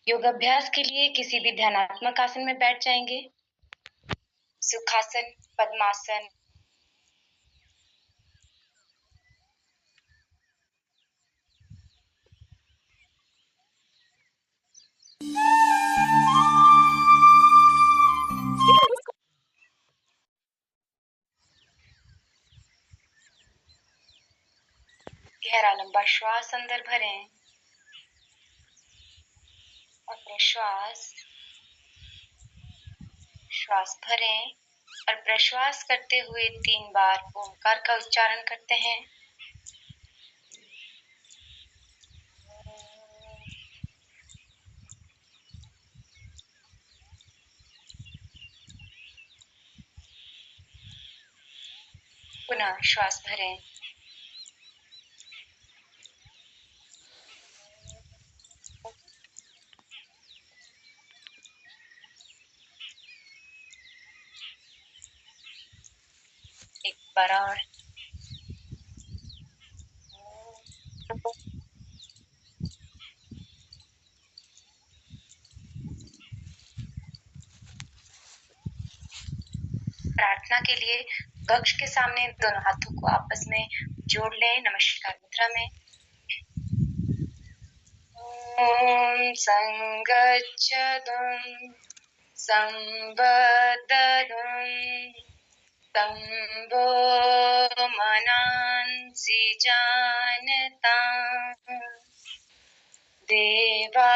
योगाभ्यास के लिए किसी भी ध्यानात्मक आसन में बैठ जाएंगे। सुखासन, पद्मासन, गहरा लंबा श्वास अंदर भरें और श्वास भरें और प्रश्वास करते हुए 3 बार ओंकार का उच्चारण करते हैं। पुनः श्वास भरें। एक बार और। प्रार्थना के लिए वक्ष के सामने दोनों हाथों को आपस में जोड़ लें नमस्कार मुद्रा में। ओम संगच्छदं संवदनं तंबो मनांसि जानतां देवा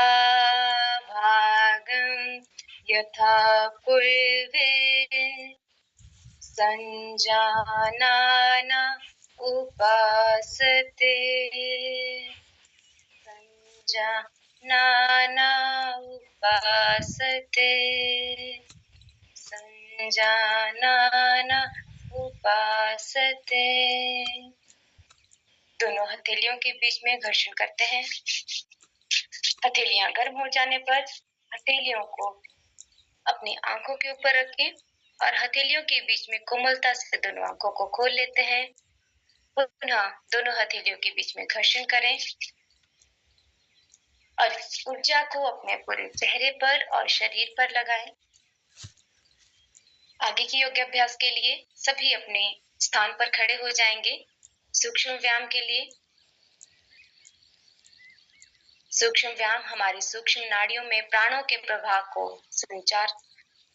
भागं यथा पूर्वे संजानाना उपासते संजानाना उपासते संजानाना उपासते। दोनों हथेलियों के बीच में घर्षण करते हैं। हथेलियां गर्म हो जाने पर हथेलियों को अपनी आंखों के ऊपर रखें और हथेलियों के बीच में कोमलता से दोनों आंखों को खोल लेते हैं। पुनः दोनों हथेलियों के बीच में घर्षण करें और ऊर्जा को अपने पूरे चेहरे पर और शरीर पर लगाएं। आगे की योगाभ्यास के लिए सभी अपने स्थान पर खड़े हो जाएंगे। सूक्ष्म व्यायाम के लिए सूक्ष्म व्यायाम हमारी सूक्ष्म नाड़ियों में प्राणों के प्रवाह को संचार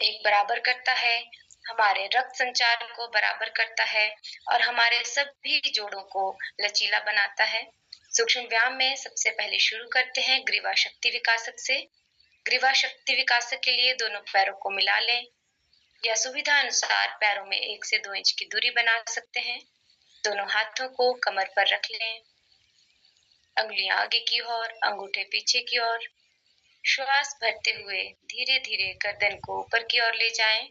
एक बराबर करता है, हमारे रक्त संचार को बराबर करता है और हमारे सभी जोड़ों को लचीला बनाता है। सूक्ष्म व्यायाम में सबसे पहले शुरू करते हैं ग्रीवा शक्ति विकासक से। ग्रीवा शक्ति विकासक के लिए दोनों पैरों को मिला लें या सुविधा अनुसार पैरों में 1 से 2 इंच की दूरी बना सकते हैं। दोनों हाथों को कमर पर रख लें, अंगुलियां आगे की ओर, अंगूठे पीछे की ओर। श्वास भरते हुए धीरे धीरे गर्दन को ऊपर की ओर ले जाएं।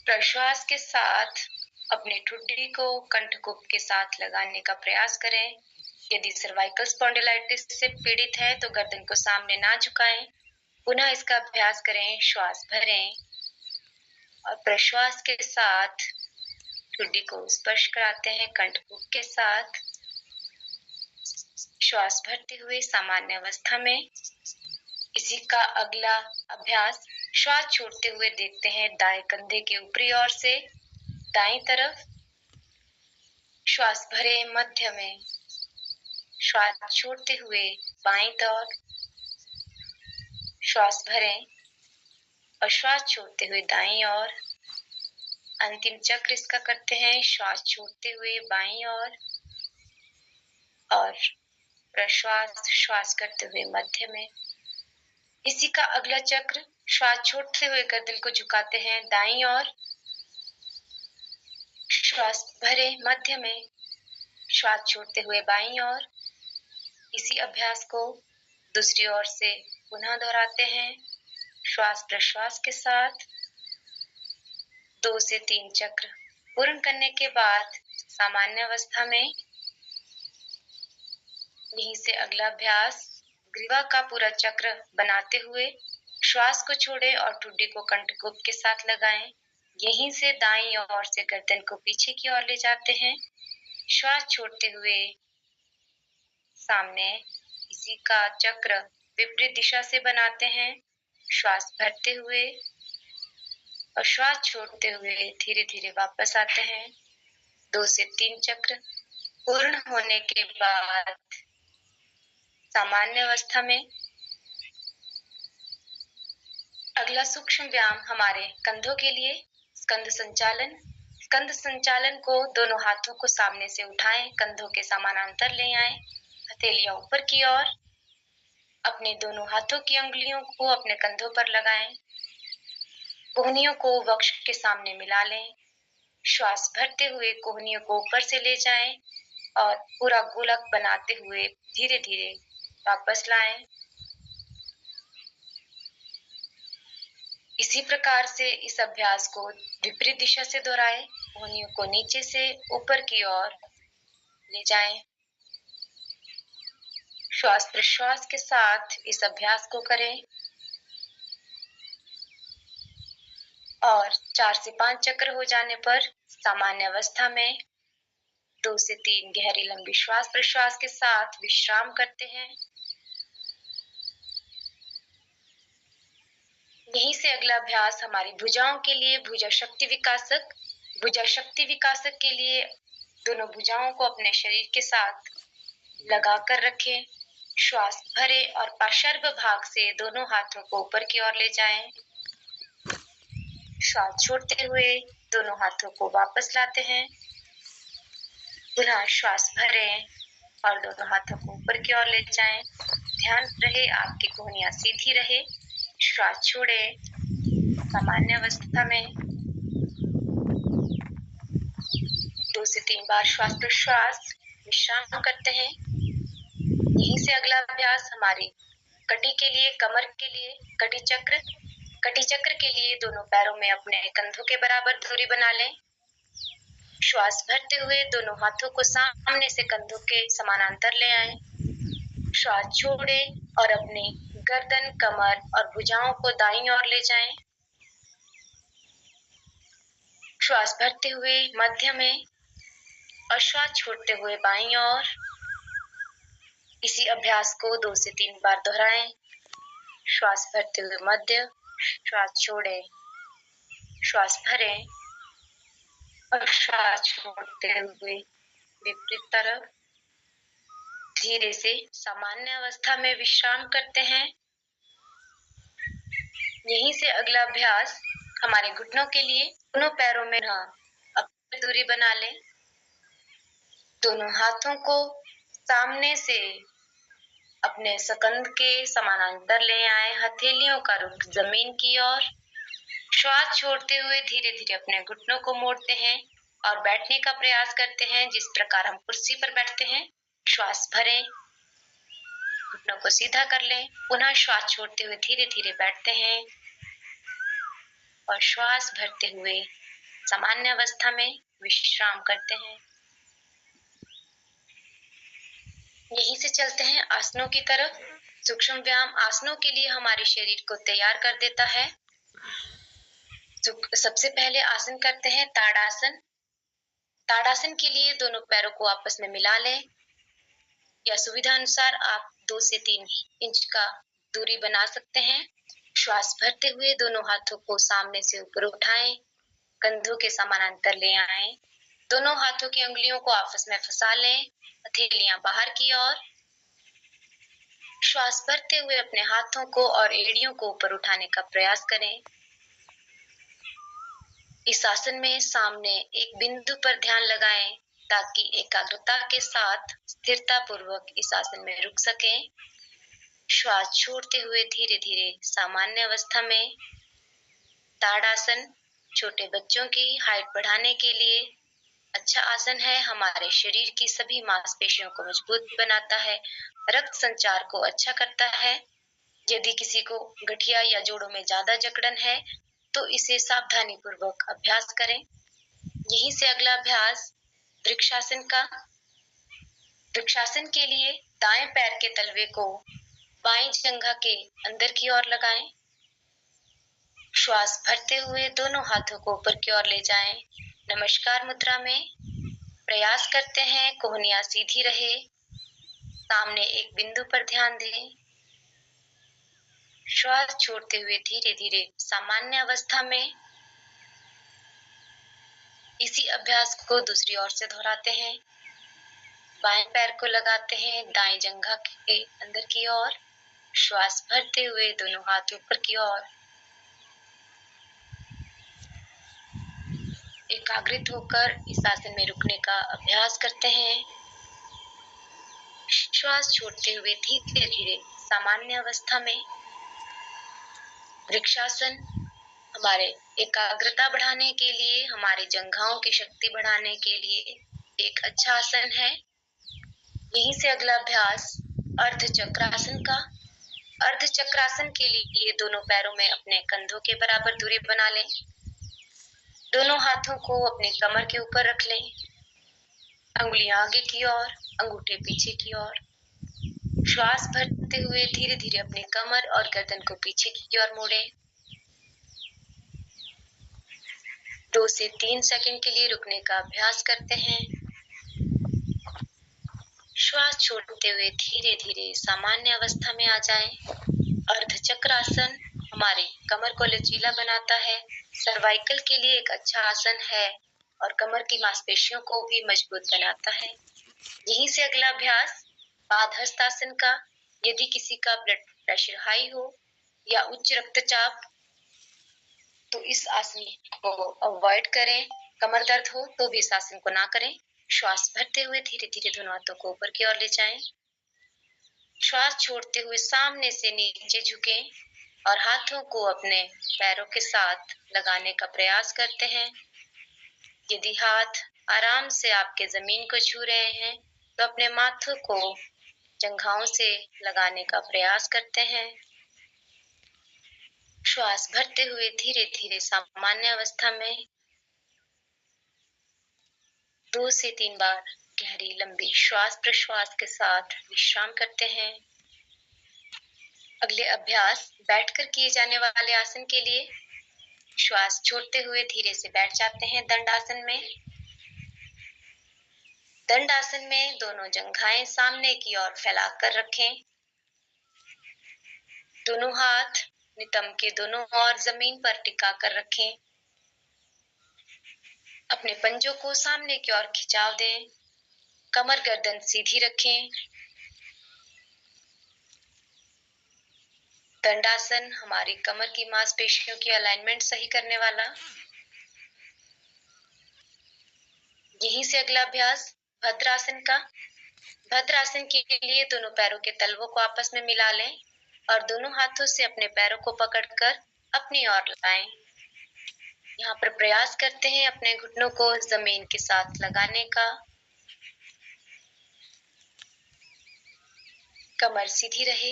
प्रश्वास के साथ अपनी ठुड्डी को कंठकुप के साथ लगाने का प्रयास करें। यदि सर्वाइकल स्पॉन्डिलाइटिस से पीड़ित है तो गर्दन को सामने ना झुकाएं। पुनः इसका अभ्यास करें। श्वास भरें और प्रश्वास के साथ ठुड्डी को स्पर्श कराते हैं कंठकुप के साथ। श्वास भरते हुए सामान्य अवस्था में। इसी का अगला अभ्यास श्वास छोड़ते हुए देखते हैं दाएं कंधे के ऊपरी ओर से दाईं तरफ। श्वास भरें मध्य में, श्वास छोड़ते हुए बाईं तरफ, श्वास भरें और श्वास छोड़ते हुए दाईं ओर। अंतिम चक्र इसका करते हैं श्वास छोड़ते हुए बाईं ओर और प्रश्वास श्वास करते हुए मध्य में। इसी का अगला चक्र श्वास छोड़ते हुए गर्दन को झुकाते हैं दाईं ओर। श्वास भरें मध्य में, श्वास छोड़ते हुए बाईं ओर। इसी अभ्यास को दूसरी ओर से पुनः दोहराते हैं श्वास प्रश्वास के साथ। 2 से 3 चक्र पूर्ण करने के बाद सामान्य अवस्था में यहीं से अगला अभ्यास ग्रीवा का पूरा चक्र बनाते हुए श्वास को छोड़ें और ठुड्डी को कंठकुप के साथ लगाएं। यहीं से दाईं ओर से गर्दन को पीछे की ओर ले जाते हैं। श्वास छोड़ते हुए सामने इसी का चक्र विपरीत दिशा से बनाते हैं। श्वास भरते हुए और श्वास छोड़ते हुए धीरे धीरे वापस आते हैं। 2 से 3 चक्र पूर्ण होने के बाद सामान्य अवस्था में अगला सूक्ष्म व्यायाम हमारे कंधों के लिए स्कंद संचालन। स्कंद संचालन को दोनों हाथों को सामने से उठाएं, कंधों के समानांतर ले आएं, हथेलियां ऊपर की ओर, अपने दोनों हाथों की अंगुलियों को अपने कंधों पर लगाएं, कोहनियों को वक्ष के सामने मिला लें। श्वास भरते हुए कोहनियों को ऊपर से ले जाएं और पूरा गोलक बनाते हुए धीरे धीरे वापस लाएं। इसी प्रकार से इस अभ्यास को विपरीत दिशा से दोहराएं। कोहनियों को नीचे से ऊपर की ओर ले जाएं। श्वास प्रश्वास के साथ इस अभ्यास को करें और 4 से 5 चक्र हो जाने पर सामान्य अवस्था में 2 से 3 गहरी लंबी श्वास प्रश्वास के साथ विश्राम करते हैं। यहीं से अगला अभ्यास हमारी भुजाओं के लिए भुजा शक्ति विकासक। भुजा शक्ति विकासक के लिए दोनों भुजाओं को अपने शरीर के साथ लगाकर रखें। श्वास भरे और पार्श्व भाग से दोनों हाथों को ऊपर की ओर ले जाएं। श्वास छोड़ते हुए दोनों हाथों को वापस लाते हैं। पुनः श्वास भरें और दोनों हाथों को ऊपर की ओर ले जाएं। ध्यान रहे आपकी कोहनियां सीधी रहे। श्वास छोड़ें। सामान्य अवस्था में 2 से 3 बार श्वास प्रश्वास विश्राम करते हैं। यहीं से अगला अभ्यास हमारी कटी के लिए, कमर के लिए कटी चक्र। कटी चक्र के लिए दोनों पैरों में अपने कंधों के बराबर दूरी बना लें। श्वास भरते हुए दोनों हाथों को सामने से कंधों के समानांतर ले आएं। श्वास छोड़ें और अपनी गर्दन, कमर और भुजाओं को दाईं ओर ले जाएं। श्वास भरते हुए मध्य में और श्वास छोड़ते हुए बाईं ओर। इसी अभ्यास को 2 से 3 बार दोहराएं। श्वास भरते हुए मध्य, श्वास छोड़ें, श्वास भरें और श्वास छोड़ते हुए विपरीत तरफ धीरे से सामान्य अवस्था में विश्राम करते हैं। यहीं से अगला अभ्यास हमारे घुटनों के लिए दोनों पैरों में अपनी दूरी बना लें। दोनों हाथों को सामने से अपने सकंद के समानांतर ले आए। हथेलियों का रुख जमीन की ओर। श्वास छोड़ते हुए धीरे धीरे अपने घुटनों को मोड़ते हैं और बैठने का प्रयास करते हैं जिस प्रकार हम कुर्सी पर बैठते हैं। श्वास भरें, घुटनों को सीधा कर लें। पुनः श्वास छोड़ते हुए धीरे धीरे बैठते हैं और श्वास भरते हुए सामान्य अवस्था में विश्राम करते हैं। यहीं से चलते हैं आसनों की तरफ। सूक्ष्म व्यायाम आसनों के लिए हमारे शरीर को तैयार कर देता है। सबसे पहले आसन करते हैं ताड़ासन। ताड़ासन के लिए दोनों पैरों को आपस में मिला लें या सुविधा अनुसार आप 2 से 3 इंच का दूरी बना सकते हैं। श्वास भरते हुए दोनों हाथों को सामने से ऊपर उठाएं, कंधों के समानांतर ले आएं। दोनों हाथों की अंगुलियों को आपस में फंसा लें, हथेलियां बाहर की ओर। श्वास भरते हुए अपने हाथों को और एड़ियों को ऊपर उठाने का प्रयास करें। इस आसन में सामने एक बिंदु पर ध्यान लगाएं ताकि एकाग्रता के साथ स्थिरता पूर्वक इस आसन में रुक सकें। श्वास छोड़ते हुए धीरे धीरे सामान्य अवस्था में। ताड़ासन छोटे बच्चों की हाइट बढ़ाने के लिए अच्छा आसन है। हमारे शरीर की सभी मांसपेशियों को मजबूत बनाता है, रक्त संचार को अच्छा करता है। यदि किसी को गठिया या जोड़ों में ज्यादा जकड़न है तो इसे सावधानी पूर्वक अभ्यास करें। यहीं से अगला अभ्यास वृक्षासन का। वृक्षासन के लिए दाएं पैर के तलवे को बाएं जंघा के अंदर की ओर लगाएं। श्वास भरते हुए दोनों हाथों को ऊपर की ओर ले जाएं। नमस्कार मुद्रा में प्रयास करते हैं कोहनियां सीधी रहे, सामने एक बिंदु पर ध्यान दें। श्वास छोड़ते हुए धीरे धीरे सामान्य अवस्था में इसी अभ्यास को दूसरी ओर से दोहराते हैं। बाएं पैर को लगाते हैं दाएं जंघा के अंदर की ओर, श्वास भरते हुए दोनों हाथ ऊपर की ओर। एकाग्रित होकर इस आसन में रुकने का अभ्यास करते हैं। श्वास छोड़ते हुए धीरे धीरे सामान्य अवस्था में। वृक्षासन हमारे एकाग्रता बढ़ाने के लिए, हमारे जंघाओं की शक्ति बढ़ाने के लिए एक अच्छा आसन है। यहीं से अगला अभ्यास अर्ध चक्रासन का। अर्ध चक्रासन के लिए दोनों पैरों में अपने कंधों के बराबर दूरी बना लें। दोनों हाथों को अपने कमर के ऊपर रख लें। अंगुलियां आगे की ओर, अंगूठे पीछे की ओर। श्वास भरते हुए धीरे धीरे अपने कमर और गर्दन को पीछे की ओर मोड़ें। 2 से 3 सेकंड के लिए रुकने का अभ्यास करते हैं। श्वास छोड़ते हुए धीरे धीरे सामान्य अवस्था में आ जाएं। अर्ध चक्रासन हमारी कमर को लचीला बनाता है, सर्वाइकल के लिए एक अच्छा आसन है और कमर की मांसपेशियों को भी मजबूत बनाता है। यहीं से अगला अभ्यास पादहस्तासन का। यदि किसी का ब्लड प्रेशर हाई हो या उच्च रक्तचाप तो इस आसन को अवॉइड करें। कमर दर्द हो तो भी इस आसन को ना करें। श्वास भरते हुए धीरे धीरे दोनों हाथों को ऊपर की ओर ले जाएं। श्वास छोड़ते हुए सामने से नीचे झुकें और हाथों को अपने पैरों के साथ लगाने का प्रयास करते हैं। यदि हाथ आराम से आपके जमीन को छू रहे हैं तो अपने माथे को जंघाओं से लगाने का प्रयास करते हैं। श्वास भरते हुए धीरे धीरे सामान्य अवस्था में 2 से 3 बार गहरी लंबी श्वास प्रश्वास के साथ विश्राम करते हैं। अगले अभ्यास बैठकर किए जाने वाले आसन के लिए श्वास छोड़ते हुए धीरे से बैठ जाते हैं दंडासन में। दंडासन में दोनों जंघाएं सामने की ओर फैलाकर रखें। दोनों हाथ नितंब के दोनों ओर जमीन पर टिका कर रखें। अपने पंजों को सामने की ओर खिंचाव दें। कमर गर्दन सीधी रखें। दंडासन हमारी कमर की मांसपेशियों की अलाइनमेंट सही करने वाला। यहीं से अगला अभ्यास भद्रासन का। भद्रासन के लिए दोनों पैरों के तलवों को आपस में मिला लें और दोनों हाथों से अपने पैरों को पकड़कर अपनी ओर लाएं। यहाँ पर प्रयास करते हैं अपने घुटनों को जमीन के साथ लगाने का। कमर सीधी रहे।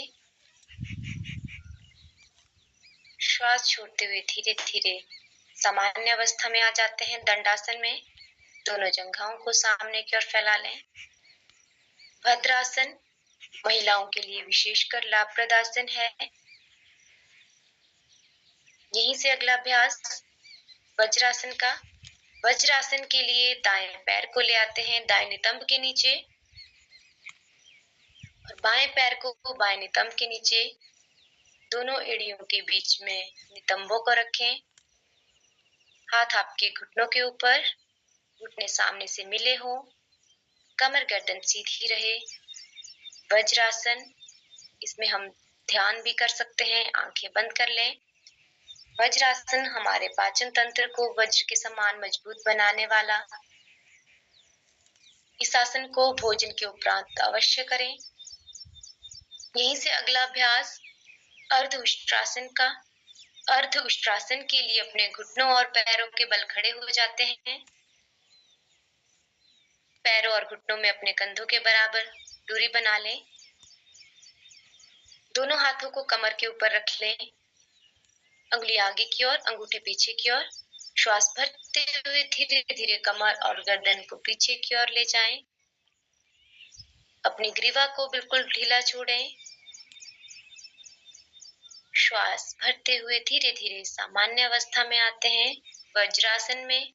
श्वास छोड़ते हुए धीरे धीरे सामान्य अवस्था में आ जाते हैं दंडासन में। दोनों जंघाओं को सामने की ओर फैला लें। भद्रासन महिलाओं के लिए विशेषकर लाभप्रद आसन है। यहीं से अगला अभ्यास वज्रासन का। वज्रासन के लिए दाएं पैर को ले आते हैं दाएं नितंब के नीचे और बाएं पैर को बाएं नितंब के नीचे। दोनों एड़ियों के बीच में नितंबों को रखें। हाथ आपके घुटनों के ऊपर, घुटने सामने से मिले हों। कमर गर्दन सीधी रहे। वज्रासन, इसमें हम ध्यान भी कर सकते हैं, आंखें बंद कर लें। वज्रासन हमारे पाचन तंत्र को वज्र के समान मजबूत बनाने वाला। इस आसन को भोजन के उपरांत अवश्य करें। यहीं से अगला अभ्यास अर्ध उष्ट्रासन का। अर्ध उष्ट्रासन के लिए अपने घुटनों और पैरों के बल खड़े हो जाते हैं। पैरों और घुटनों में अपने कंधों के बराबर दूरी बना लें। दोनों हाथों को कमर के ऊपर रख लें। अंगुली आगे की ओर, अंगूठे पीछे की ओर। श्वास भरते हुए धीरे धीरे कमर और गर्दन को पीछे की ओर ले जाएं। अपनी ग्रीवा को बिल्कुल ढीला छोड़ें। श्वास भरते हुए धीरे धीरे सामान्य अवस्था में आते हैं वज्रासन में।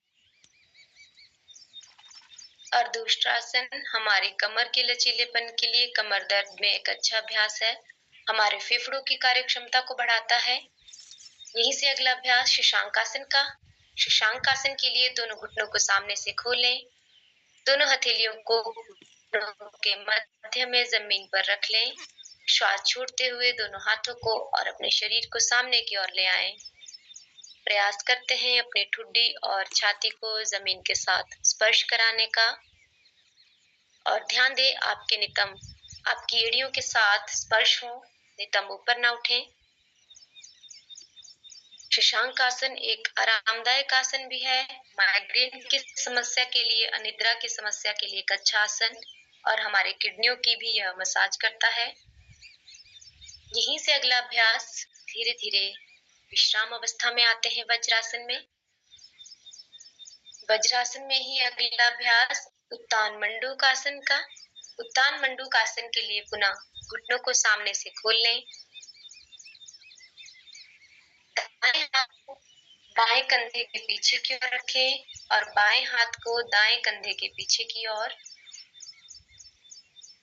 अर्धउष्ट्रासन हमारी कमर के लचीलेपन के लिए कमर दर्द में एक अच्छा अभ्यास है। हमारे फेफड़ों की कार्यक्षमता को बढ़ाता है। यहीं से अगला अभ्यास शशांकासन का। शशांकासन के लिए दोनों घुटनों को सामने से खोलें। दोनों हथेलियों को घुटनों के मध्य में जमीन पर रख लें। श्वास छोड़ते हुए दोनों हाथों को और अपने शरीर को सामने की ओर ले आएं। प्रयास करते हैं अपनी ठुड्डी और छाती को जमीन के साथ स्पर्श कराने का और ध्यान दें आपके नितंब आपकी एड़ियों के साथ स्पर्श हो, नितंब ऊपर ना उठें। शशांकासन एक आरामदायक आसन भी है। माइग्रेन की समस्या के लिए, अनिद्रा की समस्या के लिए एक अच्छा आसन और हमारे किडनियों की भी यह मसाज करता है। यहीं से अगला अभ्यास धीरे धीरे विश्राम अवस्था में आते हैं वज्रासन में। वज्रासन में ही अगला अभ्यास उत्तान मंडूकासन का। उत्तान मंडूकासन के लिए पुनः घुटनों को सामने से खोल लें। दाएं हाथ को बाएं कंधे के पीछे की ओर रखें और बाएं हाथ को दाएं कंधे के पीछे की ओर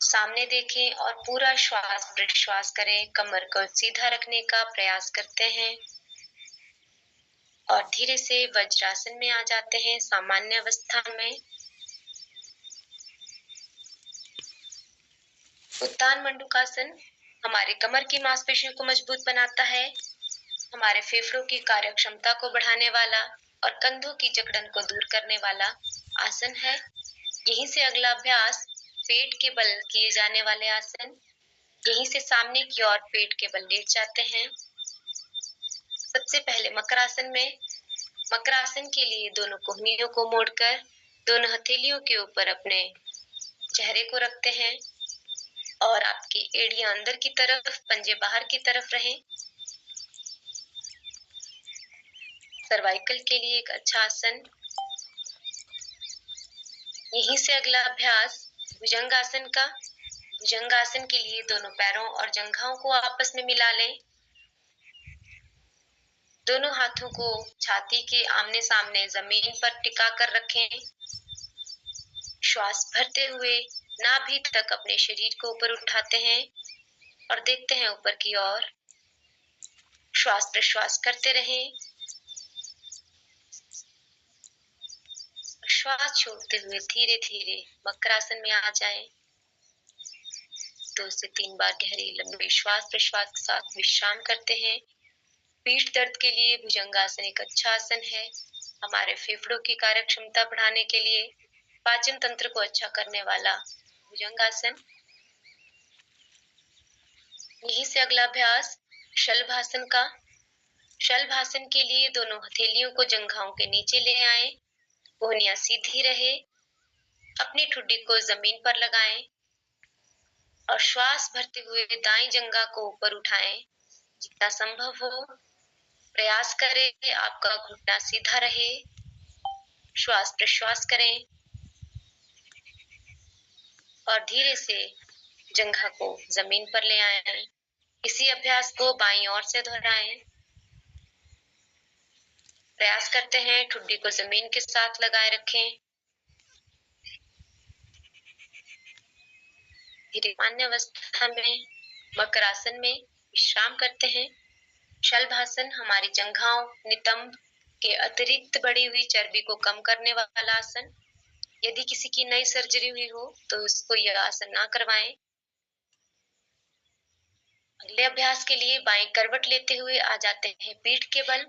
सामने देखें और पूरा श्वास प्रश्वास करें। कमर को सीधा रखने का प्रयास करते हैं और धीरे से वज्रासन में आ जाते हैं, सामान्य अवस्था में। उत्तान मंडूकासन हमारे कमर की मांसपेशियों को मजबूत बनाता है, हमारे फेफड़ों की कार्यक्षमता को बढ़ाने वाला और कंधों की जकड़न को दूर करने वाला आसन है। यहीं से अगला अभ्यास पेट के बल किए जाने वाले आसन। यहीं से सामने की ओर पेट के बल लेट जाते हैं। सबसे पहले मकरासन में। मकरासन के लिए दोनों कोहनियों को मोड़कर दोनों हथेलियों के ऊपर अपने चेहरे को रखते हैं और आपकी एड़ियां अंदर की तरफ, पंजे बाहर की तरफ रहें। सर्वाइकल के लिए एक अच्छा आसन। यहीं से अगला अभ्यास भुजंगासन का। भुजंगासन के लिए दोनों पैरों और जंघाओं को आपस में मिला लें। दोनों हाथों को छाती के आमने सामने जमीन पर टिका कर रखें। श्वास भरते हुए नाभि तक अपने शरीर को ऊपर उठाते हैं और देखते हैं ऊपर की ओर। श्वास प्रश्वास करते रहें। श्वास छोड़ते हुए धीरे धीरे मकरासन में आ जाएं। 2 से 3 बार गहरी लंबी श्वास प्रश्वास के साथ विश्राम करते हैं। पीठ दर्द के लिए भुजंगासन एक अच्छा आसन है। हमारे फेफड़ों की कार्यक्षमता बढ़ाने के लिए, पाचन तंत्र को अच्छा करने वाला भुजंगासन। यहीं से अगला अभ्यास शलभासन का। शलभासन के लिए दोनों हथेलियों को जंघाओं के नीचे ले आएं। कोहनियां सीधी रहे। अपनी ठुड्डी को जमीन पर लगाएं और श्वास भरते हुए दाएं जंघा को ऊपर उठाएं जितना संभव हो। प्रयास करें आपका घुटना सीधा रहे। श्वास प्रश्वास करें और धीरे से जंघा को जमीन पर ले आएं। इसी अभ्यास को बाईं ओर से दोहराएं। प्रयास करते हैं ठुड्डी को जमीन के साथ लगाए रखें। धीरे सामान्य अवस्था में मकरासन में विश्राम करते हैं। शलभासन हमारी जंघाओं, नितंब के अतिरिक्त बढ़ी हुई चर्बी को कम करने वाला आसन। यदि किसी की नई सर्जरी हुई हो तो उसको यह आसन ना करवाएं। अगले अभ्यास के लिए बाएं करवट लेते हुए आ जाते हैं पीठ के बल।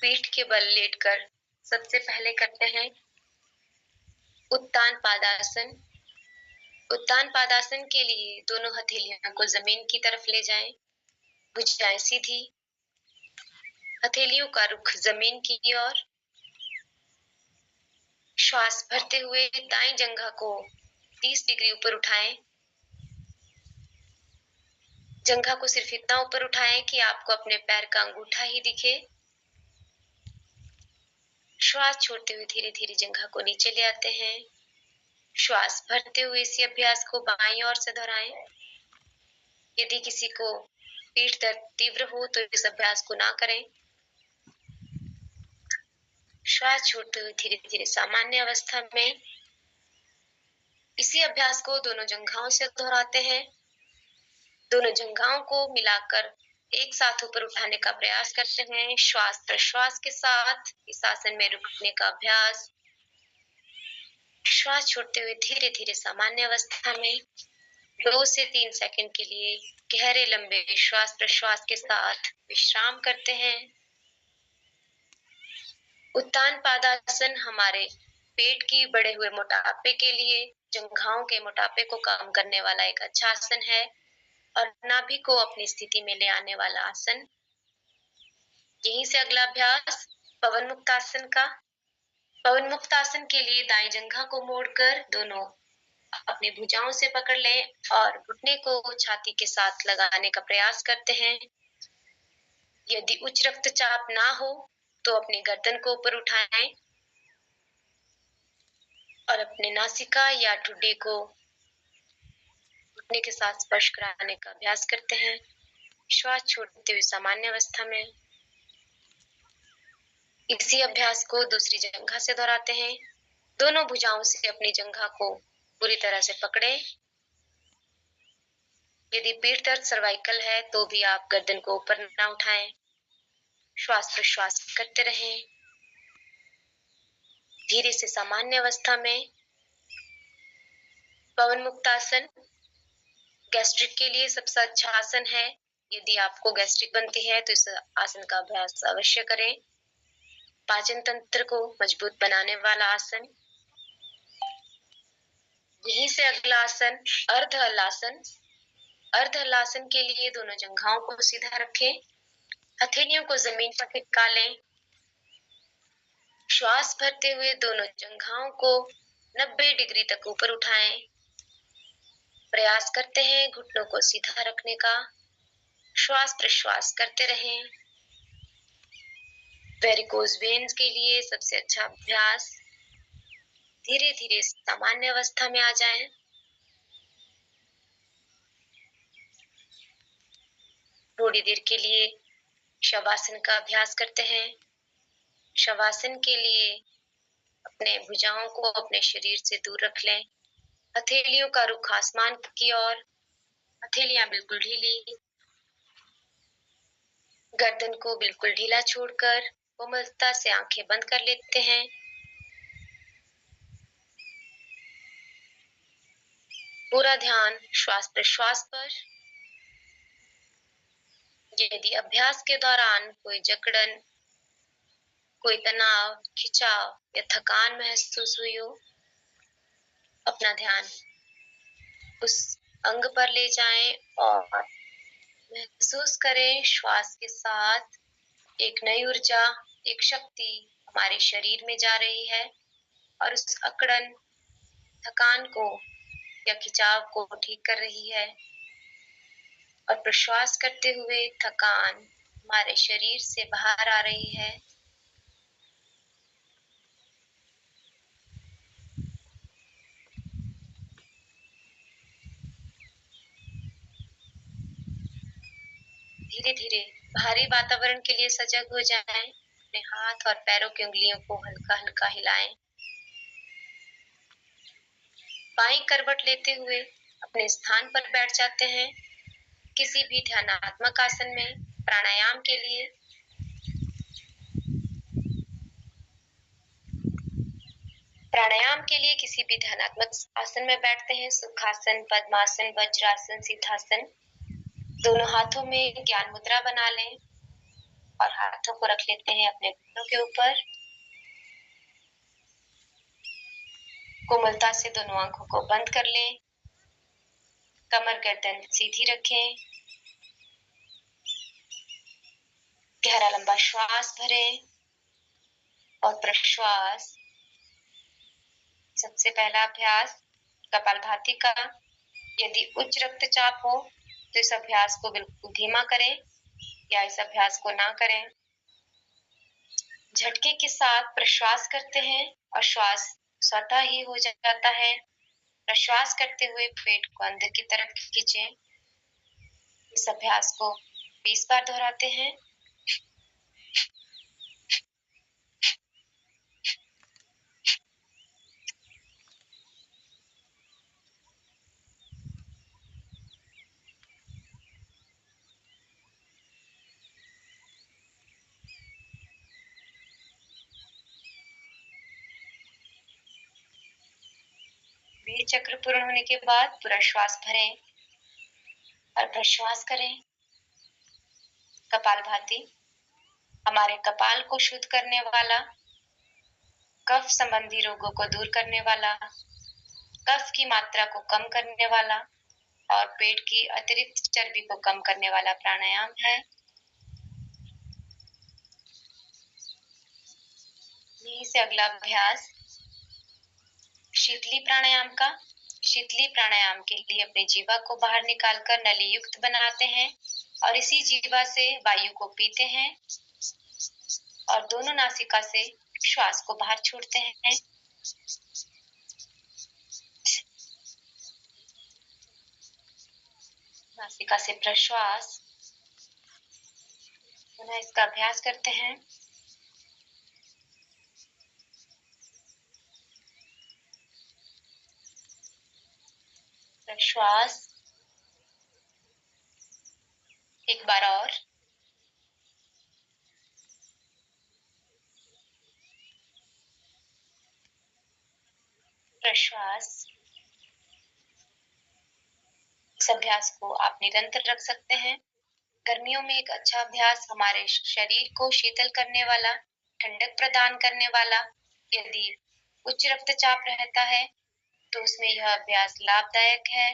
पीठ के बल लेटकर सबसे पहले करते हैं उत्तान पादासन। उत्तान पादासन के लिए दोनों हथेलियों को जमीन की तरफ ले जाएं। भुजाएं सीधी, हथेलियों का रुख जमीन की ओर। श्वास भरते हुए दाएं जंघा को 30 डिग्री ऊपर उठाएं। जंघा को सिर्फ इतना ऊपर उठाएं कि आपको अपने पैर का अंगूठा ही दिखे। श्वास छोड़ते हुए धीरे धीरे जंघा को नीचे ले आते हैं। श्वास भरते हुए इसी अभ्यास को बाईं ओर से दोहराएं। यदि किसी को पीठ दर्द तीव्र हो तो इस अभ्यास को ना करें। श्वास छोड़ते हुए धीरे धीरे सामान्य अवस्था में। इसी अभ्यास को दोनों जंघाओं से दोहराते हैं। दोनों जंघाओं को मिलाकर एक साथ ऊपर उठाने का प्रयास करते हैं। श्वास प्रश्वास के साथ इस आसन में रुकने का अभ्यास। श्वास छोड़ते हुए धीरे धीरे सामान्य अवस्था में 2 से 3 सेकंड के लिए गहरे लंबे श्वास प्रश्वास के साथ विश्राम करते हैं। उत्तान पादासन हमारे पेट की बढ़े हुए मोटापे के लिए, जंघाओं के मोटापे को कम करने वाला एक अच्छा आसन है और नाभि को अपनी स्थिति में ले आने वाला आसन। यहीं से अगला अभ्यास पवन मुक्तासन का। पवन मुक्तासन के लिए दाएं जंघा को मोड़कर दोनों अपनी भुजाओं से पकड़ लें और घुटने को छाती के साथ लगाने का प्रयास करते हैं। यदि उच्च रक्तचाप ना हो तो अपनी गर्दन को ऊपर उठाएं और अपने नासिका या ठुड्डी को घुटने के साथ स्पर्श कराने का अभ्यास करते हैं। श्वास छोड़ते हुए सामान्य अवस्था में। इसी अभ्यास को दूसरी जंघा से दोहराते हैं। दोनों भुजाओं से अपनी जंघा को पूरी तरह से पकड़ें। यदि पीठ दर्द सर्वाइकल है तो भी आप गर्दन को ऊपर ना उठाएं। श्वास प्रश्वास करते रहें। धीरे से सामान्य अवस्था में। पवन मुक्तासन गैस्ट्रिक के लिए सबसे अच्छा आसन है। यदि आपको गैस्ट्रिक बनती है तो इस आसन का अभ्यास अवश्य करें। पाचन तंत्र को मजबूत बनाने वाला आसन। यहीं से अगला आसन अर्ध हलासन। अर्ध हलासन के लिए दोनों जंघाओं को सीधा रखें। हथेलियों को जमीन पर टिका लें। श्वास भरते हुए दोनों जंघाओं को 90 डिग्री तक ऊपर उठाएं। प्रयास करते हैं घुटनों को सीधा रखने का। श्वास प्रश्वास करते रहें। वेरिकोज वेन्स के लिए सबसे अच्छा अभ्यास। धीरे धीरे सामान्य अवस्था में आ जाएं। थोड़ी देर के लिए शवासन का अभ्यास करते हैं। शवासन के लिए अपने भुजाओं को अपने शरीर से दूर रख लें। हथेलियों का रुख आसमान की ओर। हथेलियां बिल्कुल ढीली। गर्दन को बिल्कुल ढीला छोड़कर कोमलता से आंखें बंद कर लेते हैं। पूरा ध्यान श्वास प्रश्वास पर। यदि अभ्यास के दौरान कोई जकड़न, कोई तनाव, खिंचाव या थकान महसूस हुई हो, अपना ध्यान उस अंग पर ले जाएं और महसूस करें श्वास के साथ एक नई ऊर्जा, एक शक्ति हमारे शरीर में जा रही है और उस अकड़न, थकान को या खिंचाव को ठीक कर रही है। और प्रश्वास करते हुए थकान हमारे शरीर से बाहर आ रही है। धीरे धीरे बाहरी वातावरण के लिए सजग हो जाएं। अपने हाथ और पैरों की उंगलियों को हल्का हल्का हिलाएं। बाईं करवट लेते हुए अपने स्थान पर बैठ जाते हैं। किसी भी ध्यानात्मक आसन में प्राणायाम के लिए किसी भी ध्यानात्मक आसन में बैठते हैं। सुखासन, पद्मासन, वज्रासन, सिद्धासन। दोनों हाथों में ज्ञान मुद्रा बना लें और हाथों को रख लेते हैं अपने घुटनों के ऊपर। कोमलता से दोनों आंखों को बंद कर लें। कमर गर्दन सीधी रखें। गहरा लंबा श्वास भरें और प्रश्वास। सबसे पहला अभ्यास कपालभाति का। यदि उच्च रक्तचाप हो तो इस अभ्यास को बिल्कुल धीमा करें या इस अभ्यास को ना करें। झटके के साथ प्रश्वास करते हैं और श्वास स्वतः ही हो जाता है। प्रश्वास करते हुए पेट को अंदर की तरफ खींचें। इस अभ्यास को 20 बार दोहराते हैं। ये चक्र पूर्ण होने के बाद पूरा श्वास भरें और प्रश्वास करें। कपालभाति हमारे कपाल को शुद्ध करने वाला, कफ संबंधी रोगों को दूर करने वाला, कफ की मात्रा को कम करने वाला और पेट की अतिरिक्त चर्बी को कम करने वाला प्राणायाम है। यहीं से अगला अभ्यास शीतली प्राणायाम का। शीतली प्राणायाम के लिए अपनी जीवा को बाहर निकालकर नली युक्त बनाते हैं और इसी जीवा से वायु को पीते हैं और दोनों नासिका से श्वास को बाहर छोड़ते हैं। नासिका से प्रश्वास। पुनः इसका अभ्यास करते हैं। प्रश्वास एक बार और। प्रश्वास। इस अभ्यास को आप निरंतर रख सकते हैं। गर्मियों में एक अच्छा अभ्यास हमारे शरीर को शीतल करने वाला, ठंडक प्रदान करने वाला। यदि उच्च रक्तचाप रहता है तो उसमें यह अभ्यास लाभदायक है।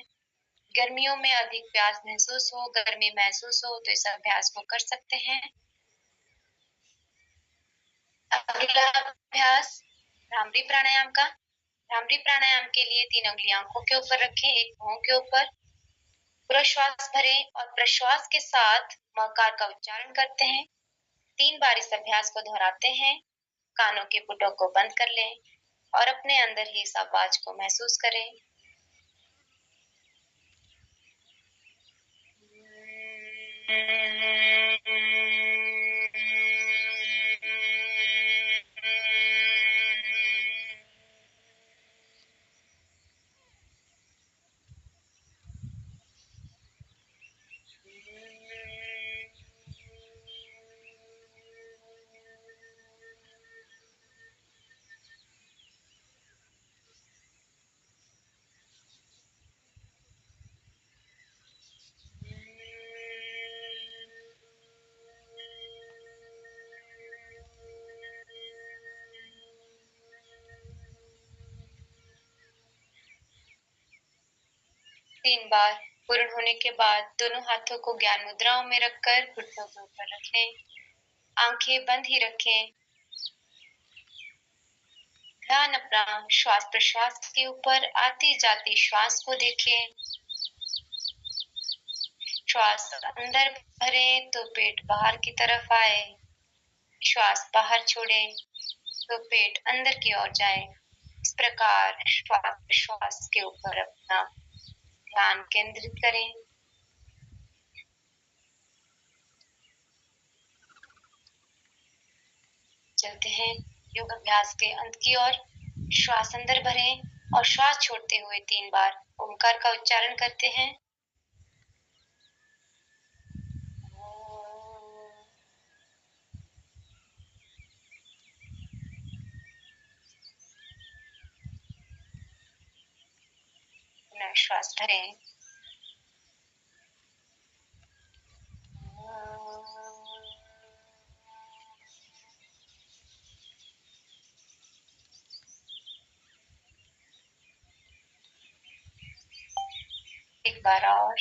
गर्मियों में अधिक प्यास महसूस हो, गर्मी महसूस हो तो इस अभ्यास को कर सकते हैं। अगला अभ्यास भ्रामरी प्राणायाम का। भ्रामरी प्राणायाम के लिए 3 उंगलियां आंखों के ऊपर रखें, एक मुंह के ऊपर। पूरा श्वास भरें और प्रश्वास के साथ मकार का उच्चारण करते हैं। 3 बार इस अभ्यास को दोहराते हैं। कानों के पुटों को बंद कर लें और अपने अंदर ही इस आवाज को महसूस करें। तीन बार पूर्ण होने के बाद दोनों हाथों को ज्ञान मुद्राओं में रखकर घुटनों के ऊपर रखें। आंखें बंद ही रखें। ध्यान अपना श्वास प्रश्वास के ऊपर आती जाती श्वास को देखें। श्वास अंदर भरें तो पेट बाहर की तरफ आए। श्वास बाहर छोड़ें तो पेट अंदर की ओर जाए। इस प्रकार श्वास प्रश्वास के ऊपर अपना ध्यान केंद्रित करें। चलते हैं योग अभ्यास के अंत की ओर। श्वास अंदर भरें और श्वास छोड़ते हुए 3 बार ओमकार का उच्चारण करते हैं। श्वास भरें। एक बार और।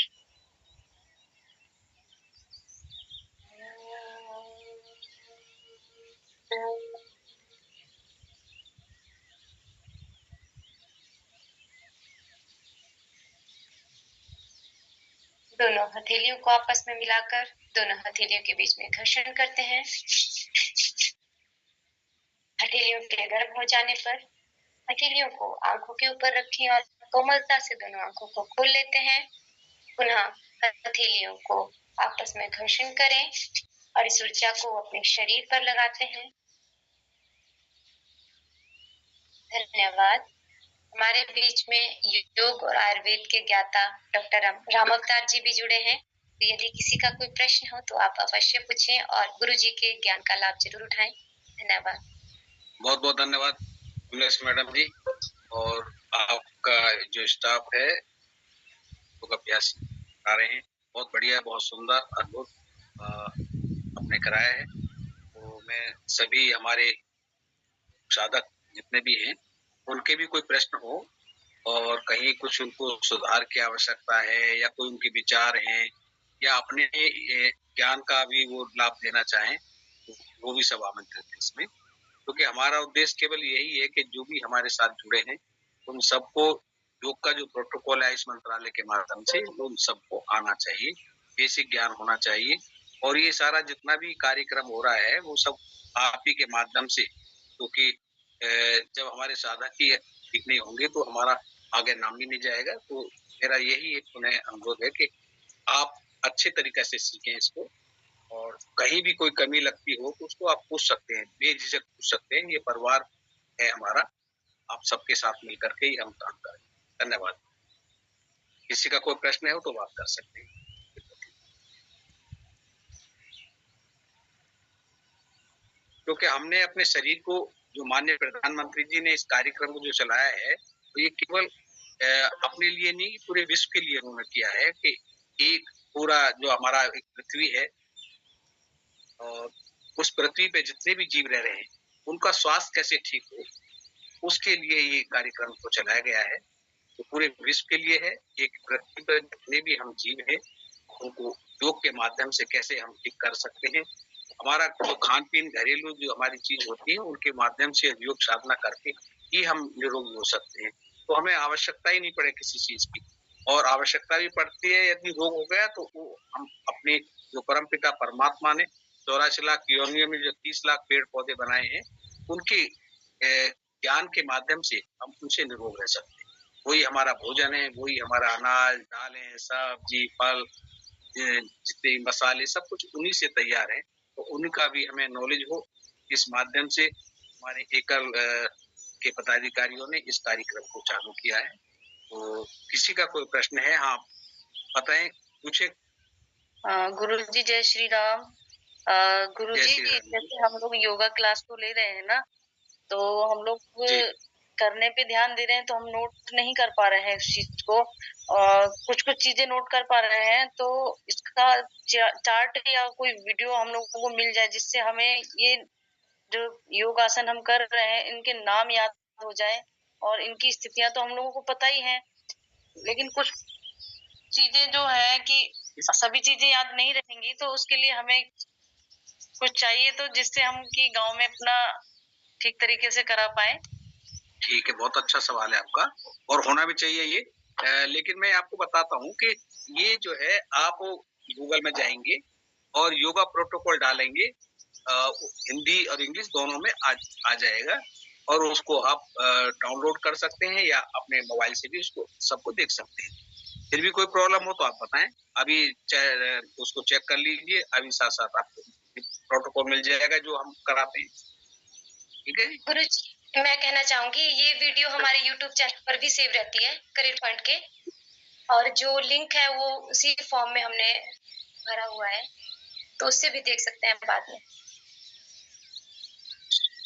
दोनों हथेलियों को आपस में मिलाकर दोनों हथेलियों के बीच में घर्षण करते हैं। हथेलियों के गर्म हो जाने पर हथेलियों को आंखों के ऊपर रखें और कोमलता से दोनों आंखों को खोल लेते हैं। पुनः हथेलियों को आपस में घर्षण करें और इस ऊर्जा को अपने शरीर पर लगाते हैं। धन्यवाद। हमारे बीच में योग और आयुर्वेद के ज्ञाता डॉक्टर राम अवतार जी भी जुड़े हैं। तो यदि किसी का कोई प्रश्न हो तो आप अवश्य पूछें और गुरु जी के ज्ञान का लाभ जरूर उठाएं। धन्यवाद। बहुत बहुत धन्यवाद उमेश मैडम जी। और आपका जो जो स्टाफ है योग अभ्यास करा रहे हैं, बहुत बढ़िया, बहुत सुंदर, अद्भुत आपने कराया है। तो मैं सभी हमारे साधक जितने भी हैं उनके भी कोई प्रश्न हो और कहीं कुछ उनको सुधार की आवश्यकता है या कोई उनके विचार हैं या अपने ज्ञान का भी वो लाभ देना चाहें, तो वो भी सब आमंत्रित है इसमें, क्योंकि हमारा उद्देश्य केवल यही है कि जो भी हमारे साथ जुड़े हैं उन सबको योग का जो प्रोटोकॉल है इस मंत्रालय के माध्यम से उन सबको आना चाहिए, बेसिक ज्ञान होना चाहिए। और ये सारा जितना भी कार्यक्रम हो रहा है वो सब आप ही के माध्यम से, क्योंकि जब हमारे साधक ही ठीक नहीं होंगे तो हमारा आगे नाम भी नहीं जाएगा। तो मेरा यही एक पुनः अनुरोध है कि आप अच्छे तरीके से सीखें इसको, और कहीं भी कोई कमी लगती हो तो उसको आप पूछ सकते हैं, बेझिझक पूछ सकते हैं। ये परिवार है हमारा, आप सबके साथ मिलकर के ही हम काम करें। धन्यवाद। किसी का कोई प्रश्न है तो बात कर सकते हैं। क्योंकि हमने अपने शरीर को, जो माननीय प्रधानमंत्री जी ने इस कार्यक्रम को जो चलाया है, तो ये केवल अपने लिए नहीं, पूरे विश्व के लिए उन्होंने किया है कि एक पूरा जो हमारा एक पृथ्वी है और उस पृथ्वी पे जितने भी जीव रह रहे हैं उनका स्वास्थ्य कैसे ठीक हो, उसके लिए ये कार्यक्रम को चलाया गया है। तो पूरे विश्व के लिए है, एक पृथ्वी पर जितने भी हम जीव हैं उनको योग के माध्यम से कैसे हम ठीक कर सकते हैं। हमारा जो खान पीन घरेलू जो हमारी चीज होती है उनके माध्यम से योग साधना करके ही हम निरोगी हो सकते हैं। तो हमें आवश्यकता ही नहीं पड़े किसी चीज की, और आवश्यकता भी पड़ती है यदि रोग हो गया तो वो हम अपने जो परमपिता परमात्मा ने 84 लाख योनियों में जो 30 लाख पेड़ पौधे बनाए हैं उनके ज्ञान के माध्यम से हम उनसे निरोग रह सकते हैं। वही हमारा भोजन है, वही हमारा अनाज, दालें, सब्जी, फल, जितने मसाले, सब कुछ उन्हीं से तैयार है। तो उनका भी हमें नॉलेज हो। इस माध्यम से हमारे एकल के पदाधिकारियों ने इस कार्यक्रम को चालू किया है। तो किसी का कोई प्रश्न है? हाँ बताएं, पूछे। गुरुजी जय श्री राम। गुरुजी जैसे हम लोग योगा क्लास तो ले रहे हैं ना, तो हम लोग करने पे ध्यान दे रहे हैं, तो हम नोट नहीं कर पा रहे हैं इस चीज को। कुछ कुछ चीजें नोट कर पा रहे हैं, तो इसका चार्ट या कोई वीडियो हम लोगों को मिल जाए जिससे हमें ये जो योग आसन हम कर रहे हैं इनके नाम याद हो जाए, और इनकी स्थितियां तो हम लोगों को पता ही है, लेकिन कुछ चीजें जो है कि सभी चीजें याद नहीं रहेंगी, तो उसके लिए हमें कुछ चाहिए तो जिससे हम कि गांव में अपना ठीक तरीके से करा पाए। ठीक है, बहुत अच्छा सवाल है आपका, और होना भी चाहिए ये। लेकिन मैं आपको बताता हूँ कि ये जो है, आप गूगल में जाएंगे और योगा प्रोटोकॉल डालेंगे, हिंदी और इंग्लिश दोनों में आ जाएगा, और उसको आप डाउनलोड कर सकते हैं या अपने मोबाइल से भी उसको सबको देख सकते हैं। फिर भी कोई प्रॉब्लम हो तो आप बताएं, अभी उसको चेक कर लीजिए, अभी साथ साथ आपको प्रोटोकॉल मिल जाएगा जो हम कराते हैं। ठीक है गुरुजी, मैं कहना चाहूंगी ये वीडियो हमारे YouTube चैनल पर भी सेव रहती है करियर पॉइंट के, और जो लिंक है वो उसी फॉर्म में हमने भरा हुआ है, तो उससे भी देख सकते हैं बाद में।